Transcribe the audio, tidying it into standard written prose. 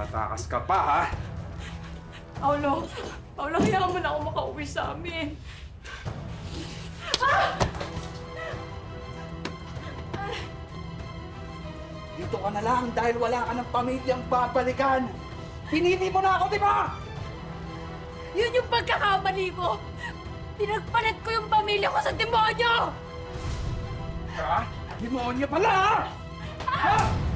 Tatakas ka pa, ha? Paolo, Paolo, hayaan mo na ako makauwi sa amin. Dito ka na lang dahil wala ka ng pamilyang babalikan. Pinili mo na ako, di ba? Yun yung pagkakamali ko! Pinagpalit ko yung pamilya ko sa demonyo! Ha? Demonyo pala, ha? Ha?